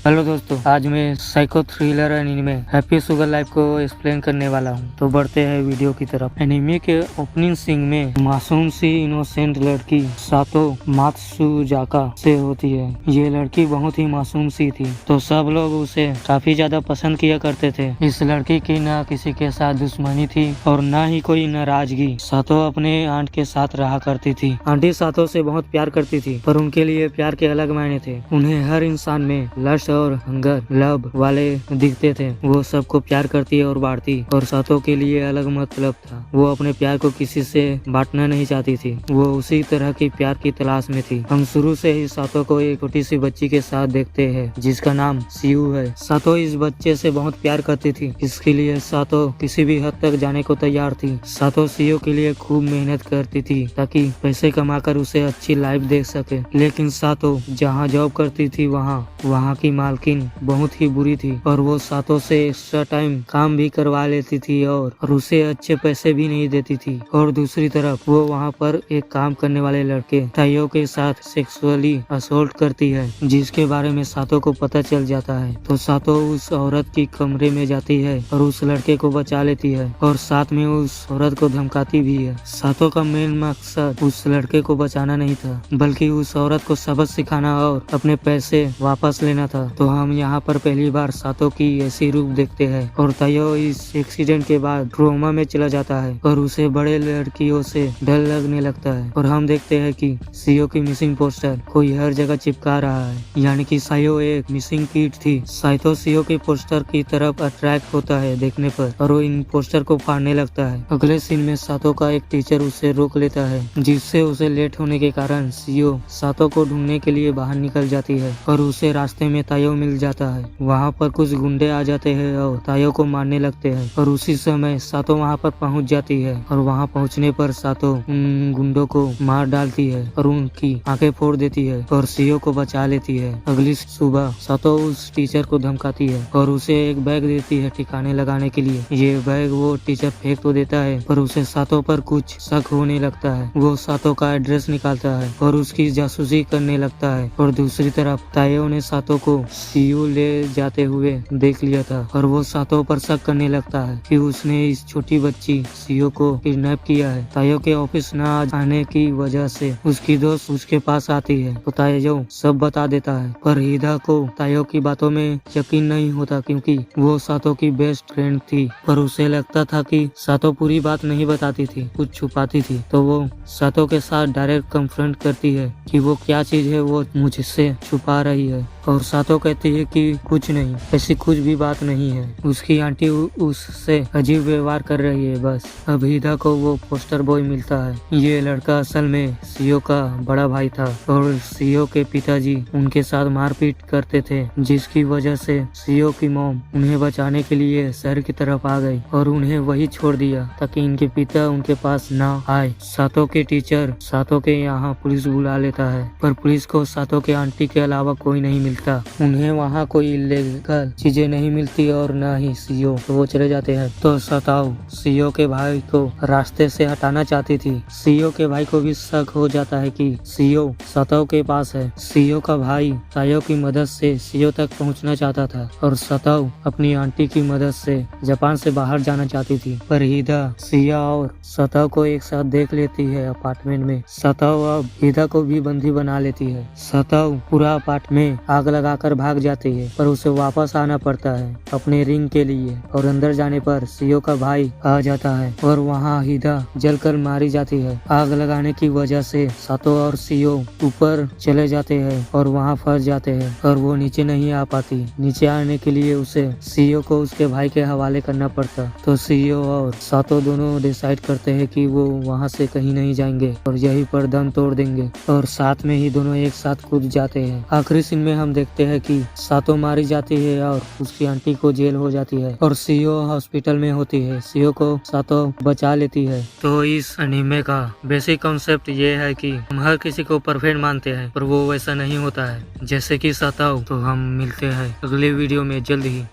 Hello दोस्तों, आज मैं psycho thriller anime happy sugar life को एक्सप्लेन करने वाला हूँ। तो बढ़ते हैं वीडियो की तरफ। एनीमे के ओपनिंग सीन में मासूम सी इनोसेंट लड़की सातो मात्सुजाका से होती है। ये लड़की बहुत ही मासूम सी थी, तो सब लोग उसे काफी ज्यादा पसंद किया करते थे। इस लड़की की न किसी के साथ दुश्मनी थी और न ही कोई नाराजगी। सातो अपने आंट के साथ रहा करती थी। आंटी सातो से बहुत प्यार करती थी, पर उनके लिए प्यार के अलग मायने थे। उन्हें हर इंसान में लस्ट और हंगर लव वाले दिखते थे। वो सबको प्यार करती और बांटती, और सातो के लिए अलग मतलब था। वो अपने प्यार को किसी से बांटना नहीं चाहती थी। वो उसी तरह की प्यार की तलाश में थी। हम शुरू से ही सातो को एक छोटी सी बच्ची के साथ देखते हैं, जिसका नाम सियू है। सातो इस बच्चे से बहुत प्यार करती थी। इसके लिए सातो किसी भी हद तक जाने को तैयार थी। सातो सियू के लिए खूब मेहनत करती थी, ताकि पैसे कमाकर उसे अच्छी लाइफ दे सके। लेकिन सातो जहाँ जॉब करती थी, वहाँ की मालकिन बहुत ही बुरी थी, और वो सातो से एक्स्ट्रा टाइम काम भी करवा लेती थी और उसे अच्छे पैसे भी नहीं देती थी। और दूसरी तरफ वो वहाँ पर एक काम करने वाले लड़के ताइयो के साथ सेक्सुअली असोल्ट करती है, जिसके बारे में सातो को पता चल जाता है। तो सातो उस औरत की कमरे में जाती है और उस लड़के को बचा लेती है, और साथ में उस औरत को धमकाती भी है। सातो का मेन मकसद उस लड़के को बचाना नहीं था, बल्कि उस औरत को सबक सिखाना और अपने पैसे वापस लेना था। तो हम यहाँ पर पहली बार सातो की ऐसी रूप देखते हैं। और तायो इस एक्सीडेंट के बाद ट्रोमा में चला जाता है और उसे बड़े लड़कियों से डर लगने लगता है। और हम देखते हैं कि सियो की मिसिंग पोस्टर कोई हर जगह चिपका रहा है, यानी कि सायो एक मिसिंग किड थी। साइतो सियो के पोस्टर की तरफ अट्रैक्ट होता है देखने पर, और वो इन पोस्टर को फाड़ने लगता है। अगले सीन में सातो का एक टीचर उसे रोक लेता है, जिससे उसे लेट होने के कारण सियो सातो को ढूंढने के लिए बाहर निकल जाती है, और उसे रास्ते में तायो मिल जाता है। वहाँ पर कुछ गुंडे आ जाते हैं और तायो को मारने लगते हैं, और उसी समय सातो वहाँ पर पहुँच जाती है। और वहाँ पहुँचने पर सातो उन गुंडों को मार डालती है और उनकी आंखें फोड़ देती है, और सियो को बचा लेती है। अगली सुबह सातो उस टीचर को धमकाती है और उसे एक बैग देती है ठिकाने लगाने के लिए। ये बैग वो टीचर फेंक तो देता है, पर उसे सातो पर कुछ शक होने लगता है। वो सातो का एड्रेस निकालता है और उसकी जासूसी करने लगता है। और दूसरी तरफ तायो ने सातो को सियू ले जाते हुए देख लिया था, और वो सातो पर शक करने लगता है कि उसने इस छोटी बच्ची सियो को किडनैप किया है। तायो के ऑफिस न आने की वजह से उसकी दोस्त उसके पास आती है, तो तायो सब बता देता है। पर हिदा को तायो की बातों में यकीन नहीं होता, क्योंकि वो सातो की बेस्ट फ्रेंड थी। पर उसे लगता था कि सातो पूरी बात नहीं बताती थी, कुछ छुपाती थी। तो वो सातो के साथ डायरेक्ट कन्फ्रंट करती है कि वो क्या चीज है वो मुझसे छुपा रही है। और सातो कहती है कि कुछ नहीं, ऐसी कुछ भी बात नहीं है। उसकी आंटी उससे अजीब व्यवहार कर रही है बस। अब हिदा को वो पोस्टर बॉय मिलता है। ये लड़का असल में सियो का बड़ा भाई था, और सियो के पिताजी उनके साथ मारपीट करते थे, जिसकी वजह से सियो की मॉम उन्हें बचाने के लिए शहर की तरफ आ गई और उन्हें वही छोड़ दिया, ताकि इनके पिता उनके पास ना आए। सातो के टीचर सातो के यहाँ पुलिस बुला लेता है, पर पुलिस को सातो के आंटी के अलावा कोई नहीं मिलता। उन्हें वहाँ कोई इलीगल चीजें नहीं मिलती और न ही सियो, तो वो चले जाते हैं। तो सताओ सियो के भाई को रास्ते से हटाना चाहती थी। सियो के भाई को भी शक हो जाता है कि सियो सताओ के पास है। सियो का भाई तायो की मदद से सियो तक पहुँचना चाहता था, और सताओ अपनी आंटी की मदद से जापान से बाहर जाना चाहती थी। पर हिदा सिया और सताओ को एक साथ देख लेती है अपार्टमेंट में। सताओ अब हिदा को भी बंदी बना लेती है। सताओ पूरा अपार्टमेंट आग लगाकर भाग जाती है, पर उसे वापस आना पड़ता है अपने रिंग के लिए। और अंदर जाने पर सियो का भाई आ जाता है, और वहाँ हिदा जलकर मारी जाती है। आग लगाने की वजह से सातो और सियो ऊपर चले जाते हैं और वहाँ फंस जाते हैं, और वो नीचे नहीं आ पाती। नीचे आने के लिए उसे सियो को उसके भाई के हवाले करना पड़ता। तो सियो और सातो दोनों डिसाइड करते हैं कि वो वहाँ से कहीं नहीं जाएंगे और यहीं पर दम तोड़ देंगे, और साथ में ही दोनों एक साथ कूद जाते हैं। आखिरी सीन में हम देखते हैं कि सातो मारी जाती है और उसकी आंटी को जेल हो जाती है, और सियो हॉस्पिटल में होती है। सियो को सातो बचा लेती है। तो इस एनीमे का बेसिक कॉन्सेप्ट ये है कि हम हर किसी को परफेक्ट मानते हैं, पर वो वैसा नहीं होता है जैसे कि सताओ। तो हम मिलते हैं अगले वीडियो में जल्द ही।